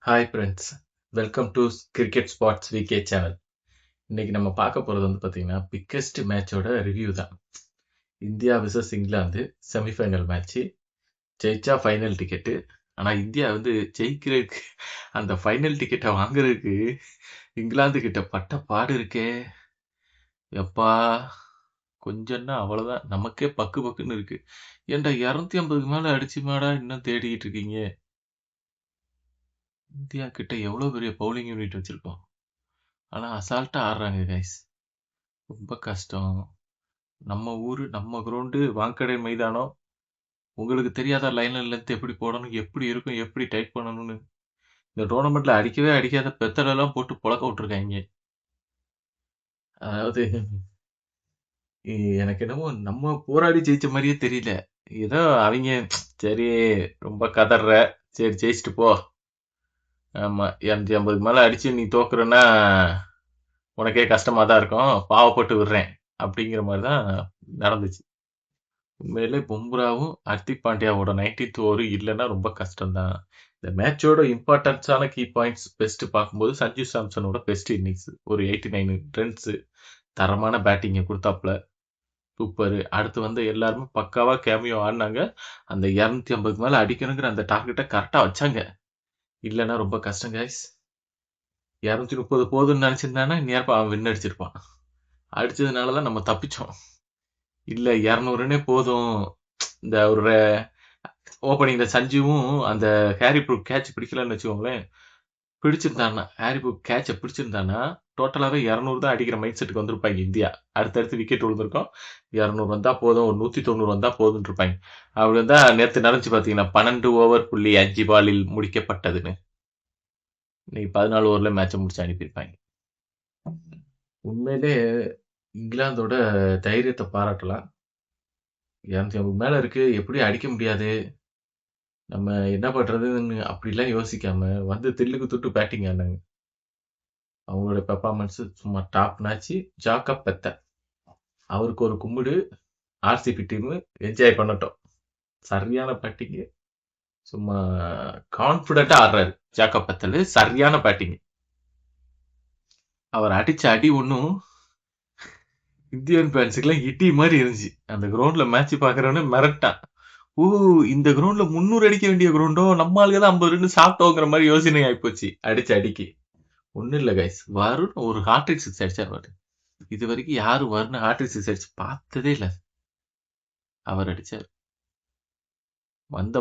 Hi friends, welcome to cricket sports VK channel. இன்னைக்கு நம்ம பார்க்க போகிறது பார்த்தீங்கன்னா பிக்கெஸ்ட் மேட்சோட ரிவ்யூ தான். India versus England semifinal match. ஜெயிச்சா ஃபைனல் டிக்கெட்டு. ஆனால் இந்தியா ஜெயிக்கிறதுக்கு அந்த ஃபைனல் டிக்கெட்டை வாங்குறதுக்கு இங்கிலாந்து கிட்ட பட்ட பாடு இருக்கே எப்பா. கொஞ்சம்னா அவ்வளோதான், நமக்கே பக்கு பக்குன்னு இருக்கு. ஏன்டா 250க்கு மேலே அடிச்சு மாடா இன்னும் தேடிக்கிட்டு இருக்கீங்க? இந்தியா கிட்ட எவ்வளோ பெரிய பவுலிங் யூனிட் வச்சிருக்கோம், ஆனா அசால்ட்டா ஆடுறாங்க கைஸ். ரொம்ப கஷ்டம். நம்ம ஊரு, நம்ம கிரவுண்டு, வாங்கடை மைதானம். உங்களுக்கு தெரியாத லைன் லென்த் எப்படி போடணும், எப்படி இருக்கும், எப்படி டைட் பண்ணணும்னு. இந்த டோர்னமெண்ட்ல அடிக்கவே அடிக்காத பெத்தலெல்லாம் போட்டு புழக்க விட்டுருக்காங்க. அதாவது எனக்கு என்னமோ நம்ம போராடி ஜெயிச்ச மாதிரியே தெரியல. ஏதோ அவங்க சரி ரொம்ப கதற, சரி ஜெயிச்சுட்டு போ, ஆமா 250 மேல அடிச்சு நீ தோக்குறன்னா உனக்கே கஷ்டமா தான் இருக்கும், பாவப்பட்டு விடுறேன் அப்படிங்கிற மாதிரி தான் நடந்துச்சு. உண்மையிலே பும்ராவும் ஹர்திக் பாண்டியாவோட 19th ஓவர் இல்லைன்னா ரொம்ப கஷ்டம்தான். இந்த மேட்சோட இம்பார்ட்டன்ஸான கீ பாயிண்ட்ஸ் பெஸ்ட் பார்க்கும்போது சஞ்சு சாம்சனோட பெஸ்ட் இன்னிங்ஸ், ஒரு 89 ரன்ஸ், தரமான பேட்டிங்கை கொடுத்தாப்புல, சூப்பர். அடுத்து எல்லாருமே பக்காவா கேமியோ ஆடினாங்க. அந்த 250 மேல அடிக்கணுங்கிற அந்த டார்கெட்டை கரெக்டா வச்சாங்க. இல்லைன்னா ரொம்ப கஷ்டம் கைஸ். 230 போதும்னு நினைச்சிருந்தானா நேரப்பா அவன் வின் அடிச்சிருப்பான். அடிச்சதுனாலதான் நம்ம தப்பிச்சோம். இல்ல 200 போதும். இந்த ஒரு ஓப்பனிங்ல சஞ்சுவும் அந்த ஹாரி ப்ரூக் கேட்ச் பிடிக்கலன்னு வச்சுக்கோங்களேன், பிடிச்சிருந்தான்னா ஹாரி ப்ரூக் கேட்சை பிடிச்சிருந்தான்னா டோட்டலாவே 200 தான் அடிக்கிற மைண்ட் செட்டுக்கு வந்திருப்பாங்க இந்தியா. அடுத்தடுத்து விக்கெட் விழுந்திருக்கும். 200 வந்தா போதும், ஒரு 190 வந்தா போதும்னு இருப்பாங்க. அப்படி வந்தா நேத்து நடந்துச்சு பாத்தீங்கன்னா 12 ஓவர் புள்ளி 5 பாலில் முடிக்கப்பட்டதுன்னு. இன்னைக்கு 14 ஓவர்ல மேட்சை முடிச்சு அனுப்பியிருப்பாங்க. உண்மையிலே இங்கிலாந்தோட தைரியத்தை பாராட்டலாம். 250 மேல இருக்கு, எப்படி அடிக்க முடியாது, நம்ம என்ன பண்றதுன்னு அப்படிலாம் யோசிக்காம தில்லுக்கு துட்டு பேட்டிங் ஆனாங்க. அவங்களோட பெர்ஃபார்மன்ஸ் சும்மா டாப் நாச்சு. ஜாக்கப் பெத்தர், அவருக்கு ஒரு கும்பிடு. ஆர்சிபி டீம் என்ஜாய் பண்ணட்டும். சரியான பேட்டிங், சும்மா கான்பிடண்டா ஆடுறாரு ஜாக்கப் பெத்தல். சரியான பேட்டிங். அவர் அடிச்ச அடி ஒன்றும் இந்தியன் ஃபேன்ஸுக்குலாம் இடி மாதிரி இருந்துச்சு. அந்த கிரவுண்ட்ல மேட்ச் பாக்குறவனே மிரட்டான். ஓ, இந்த கிரவுண்ட்ல 300 அடிக்க வேண்டிய கிரவுண்டோ, நம்ம ஆளுங்க தான் 50 ரன் சாப்பிட்டோங்கிற மாதிரி யோசனை ஆயிப்போச்சு அடிச்ச அடிக்கு. ஒன்றும் இல்லை கைஸ், வருண் ஒரு ஹார்ட்ரிக் சிக்ஸ் அடிச்சார். இது வரைக்கும் யாரும் வருண் ஹார்ட்ரிக் சிக்ஸ் அடிச்சு பார்த்ததே இல்லை. அவர் அடிச்சார்.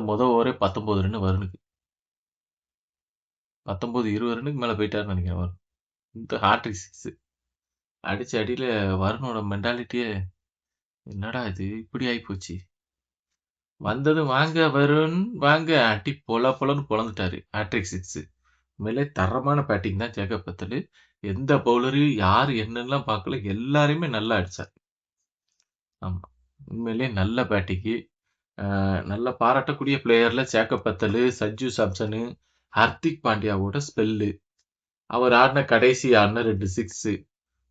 முத ஓவரே 19 ரன் வருணுக்கு. 19-20 ரன்னுக்கு மேல போயிட்டாருன்னு நினைக்கிறேன் வருண். இந்த ஹார்ட்ரிக் சிக்ஸ் அடிச்ச அடியில வருணோட மென்டாலிட்டியே என்னடா இது இப்படி ஆயிப்போச்சு. வந்ததும் வாங்க வருண் வாங்க, அடி பொலன்னு பொழந்துட்டாரு. Hat trick six. உண்மையிலே தரமான பேட்டிங் தான் ஜேக்கப் பத்தல். எந்த பவுலரு யாரு என்னெல்லாம் பார்க்கல, எல்லாரையுமே நல்லா அடிச்சார். ஆமா, உண்மையிலே நல்ல பேட்டிங்கு. நல்ல பாராட்டக்கூடிய பிளேயர்ல ஜேக்கப் பத்தல், சஞ்சு சாம்சனு, ஹர்திக் பாண்டியாவோட ஸ்பெல்லு. அவர் ஆடின கடைசி ஆடின 2 சிக்ஸ்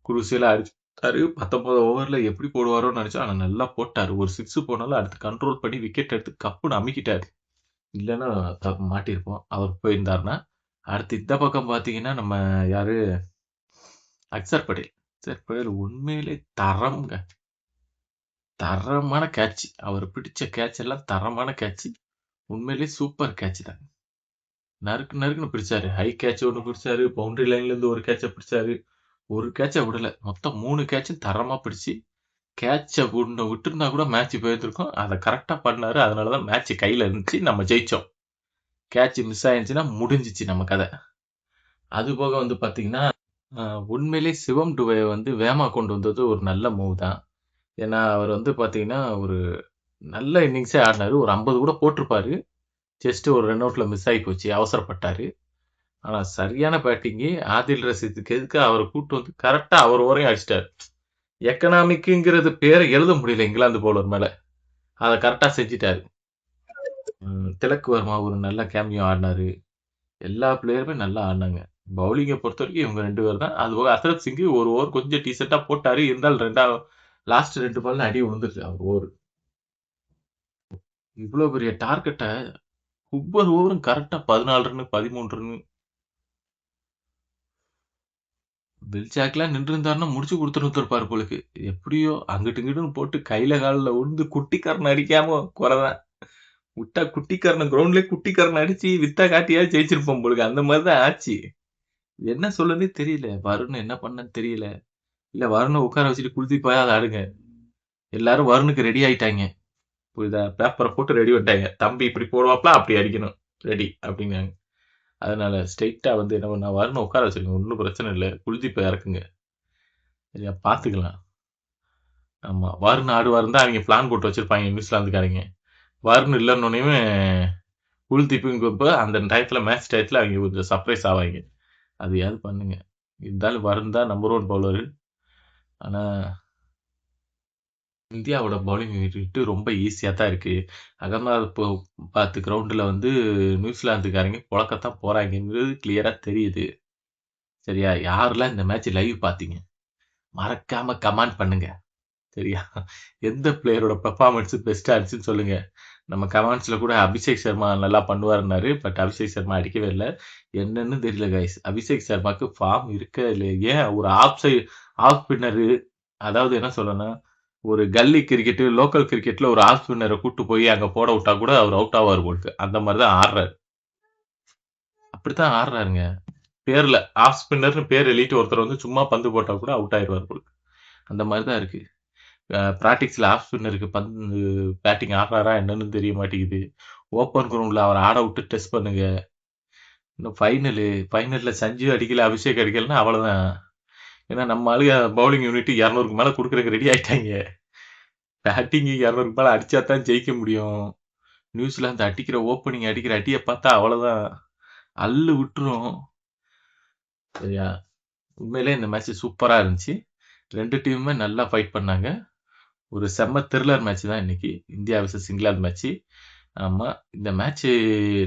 குருசியலா அடிச்சாரு. 19 ஓவர்ல எப்படி போடுவாரோன்னு நினைச்சோம், ஆனா நல்லா போட்டாரு. ஒரு சிக்ஸ் போனாலும் அடுத்து கண்ட்ரோல் பண்ணி விக்கெட் எடுத்து கப்புன்னு அமுக்கிட்டாரு. இல்லைன்னா மாட்டியிருப்போம் அவர் போயிருந்தாருன்னா. அடுத்து இந்த பக்கம் பார்த்தீங்கன்னா நம்ம யாரு, அக்சர் படேல். அக்சர் படேல் உண்மையிலே தரம்ங்க. தரமான கேட்ச். அவர் பிடிச்ச கேட்ச் எல்லாம் தரமான கேட்ச். உண்மையிலே சூப்பர் கேட்ச் தான். நறுக்கு நறுக்குன்னு பிடிச்சாரு. ஹை கேட்ச் ஒன்று பிடிச்சாரு, பவுண்டரி லைன்ல இருந்து ஒரு கேட்சை பிடிச்சாரு. ஒரு கேட்சை விடல, மொத்தம் 3 கேட்சும் தரமா பிடிச்சு, கேட்சை ஒன்று விட்டுருந்தா கூட மேட்ச் போயிருந்திருக்கும். அதை கரெக்டா பண்ணாரு. அதனாலதான் மேட்ச் கையில இருந்துச்சு, நம்ம ஜெயிச்சோம். கேட்ச் மிஸ் ஆயிருந்துச்சுன்னா முடிஞ்சிச்சு நம்ம கதை. அது போக பாத்தீங்கன்னா உண்மையிலே சிவம் டுவே வேமா கொண்டு வந்தது ஒரு நல்ல மூவ் தான். ஏன்னா அவர் பாத்தீங்கன்னா ஒரு நல்ல இன்னிங்ஸே ஆடினாரு. ஒரு 50 கூட போட்டிருப்பாரு. ஜஸ்ட் ஒரு ரன் அவுட்ல மிஸ் ஆகி போச்சு, அவசரப்பட்டாரு. ஆனா சரியான பேட்டிங்கு. ஆதில் ரசீதுக்கு எதுக்கு அவரை கூட்டு கரெக்டா அவர் ஓரையும் அடிச்சிட்டாரு. எக்கனாமிக்குங்கிறது பேரை எழுத முடியல இங்கிலாந்து பவுலர் மேல, அதை கரெக்டா செஞ்சிட்டாரு. திலக் வர்மா ஒரு நல்ல கேமியோ ஆடினாரு. எல்லா பிளேயருமே நல்லா ஆடினாங்க. பவுலிங்கை பொறுத்த வரைக்கும் இவங்க 2 பேர் தான். அது போக அசரத் சிங் ஒரு ஓவர் கொஞ்சம் டீசெண்டா போட்டாரு. இருந்தாலும் லாஸ்ட் 2 பால்ல அடி விழுந்துருச்சு அவர் ஓவர். இவ்வளவு பெரிய டார்கெட்டை ஒவ்வொரு ஓவரும் கரெக்டா 14 ரன் 13 ரன் பெல்ஜாக்லாம் நின்று இருந்தாருன்னா முடிச்சு கொடுத்துருப்பாரு போலுக்கு. எப்படியோ அங்கிட்டு இங்கிட்டுன்னு போட்டு கையில காலில் உழுந்து குட்டிக்காரன் அடிக்காம குறைதான் விட்டா குட்டிக்காரன் கிரவுண்ட்லயே குட்டிக்காரன் அடிச்சு வித்தா காட்டியா ஜெயிச்சிருப்போம் போலுக்கு. அந்த மாதிரிதான் ஆச்சு. என்ன சொல்லுன்னே தெரியல. வருண் என்ன பண்ணன்னு தெரியல. இல்ல வருணை உட்கார வச்சுட்டு குளித்து போய் அதை ஆடுங்க. எல்லாரும் வருணுக்கு ரெடி ஆயிட்டாங்க. புரியுதா? பேப்பரை போட்டு ரெடி பண்ணிட்டாங்க. தம்பி இப்படி போடுவாப்ல அப்படி அடிக்கணும். ரெடி அப்படிங்காங்க. அதனால ஸ்ட்ரெயிட்டா வந்து என்ன பண்ணா வருணை உட்கார வச்சிருங்க. ஒன்றும் பிரச்சனை இல்லை. குளிதீப்பை இறக்குங்க. சரியா பாத்துக்கலாம். ஆமா வருண் ஆடுவாருன்னு தான் அவங்க பிளான் போட்டு வச்சிருப்பாங்க நியூசிலாந்துக்காரங்க. வருண் இல்லைன்னொன்னையுமே குளிதீப்புங்கப்ப அந்த டயத்துல மேட்ச் டயத்துல அவங்க கொஞ்சம் சர்ப்ரைஸ் ஆவாங்க. அதையாவது பண்ணுங்க. இருந்தாலும் வருண் தான் நம்பர் 1 பவுலரு. ஆனா இந்தியாவோட பவுலிங் யூனிட் ரொம்ப ஈஸியா தான் இருக்கு. அகமதாபாத் கிரவுண்ட்ல வந்து நியூசிலாந்துக்காரங்க பொழக்கத்தான் போறாங்கங்கிறது கிளியரா தெரியுது. சரியா? யாரெல்லாம் இந்த மேட்ச் லைவ் பாத்தீங்க? மறக்காம கமெண்ட் பண்ணுங்க. சரியா? எந்த பிளேயரோட பெர்ஃபார்மன்ஸ் பெஸ்டா இருந்துச்சுன்னு சொல்லுங்க. நம்ம கமெண்ட்ஸ்ல கூட அபிஷேக் சர்மா நல்லா பண்ணுவாருன்னாரு. பட் அபிஷேக் சர்மா அடிக்கவே இல்ல. என்னன்னு தெரியல கைஸ். அபிஷேக் சர்மாக்கு ஃபார்ம் இருக்கா இல்லையா? ஏன் ஒரு ஆஃப் ஸ்பின்னரு, அதாவது என்ன சொல்லணும்னா ஒரு கல்லி கிரிக்கெட், லோக்கல் கிரிக்கெட்ல ஒரு ஆஃப் ஸ்பின்னரை கூட்டு போய் அங்க போட விட்டா கூட அவர் அவுட் ஆவார் போலுக்கு. அந்த மாதிரி தான் ஆடுறாரு. அப்படித்தான் ஆடுறாருங்க. பேர்ல ஆஃப் ஸ்பின்னர்னு பேர் எழுதிட்டு ஒருத்தர் வந்து சும்மா பந்து போட்டா கூட அவுட் ஆயிடுவார் போலுக்கு. அந்த மாதிரி தான் இருக்கு. பிராக்டிக்ஸ்ல ஆஃப் ஸ்பின்னருக்கு பந்து பேட்டிங் ஆடுறாரா என்னன்னு தெரிய மாட்டேங்குது. ஓப்பன் கிரவுண்ட்ல அவரை ஆட விட்டு டெஸ்ட் பண்ணுங்க. இன்னும் ஃபைனல்ல சஞ்சு அடிக்கல, அபிஷேக் அடிக்கலன்னா அவ்வளவுதான். ஏன்னா நம்ம ஆளுங்க பவுலிங் யூனிட் 200க்கு மேல கொடுக்கறதுக்கு ரெடி ஆயிட்டாங்க. பேட்டிங் 200க்கு மேல அடிச்சா தான் ஜெயிக்க முடியும். நியூசிலாந்து அடிக்கிற ஓப்பனிங் அடிக்கிற அடியை பார்த்தா அவ்வளவுதான், அள்ளு விட்டுரும். சரியா? உண்மையிலே இந்த மேட்ச் சூப்பரா இருந்துச்சு. 2 டீமுமே நல்லா ஃபைட் பண்ணாங்க. ஒரு செம்ம த்ரில்லர் மேட்ச் தான் இன்னைக்கு. India vs England match. ஆமா, இந்த மேட்ச்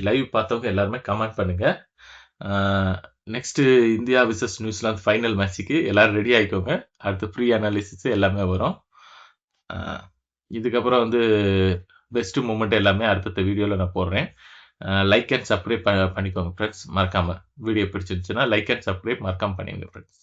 லைவ் பார்த்தவங்க எல்லாருமே கமெண்ட் பண்ணுங்க. Next India vs New Zealand final மேட்ச்சுக்கு எல்லாரும் ரெடி ஆயிக்கோங்க. அடுத்து ஃப்ரீ அனாலிசிஸ் எல்லாமே வரும். இதுக்கப்புறம் வந்து பெஸ்ட் மூமெண்ட் எல்லாமே அடுத்த வீடியோல நான் போடுறேன். லைக் அண்ட் சப்ஸ்கிரைப் பண்ணிக்கோங்க ஃப்ரெண்ட்ஸ். மறக்காம வீடியோ பிடிச்சிருந்துச்சுன்னா லைக் அண்ட் சப்ஸ்கிரைப் மறக்காம பண்ணிடுங்க ஃப்ரெண்ட்ஸ்.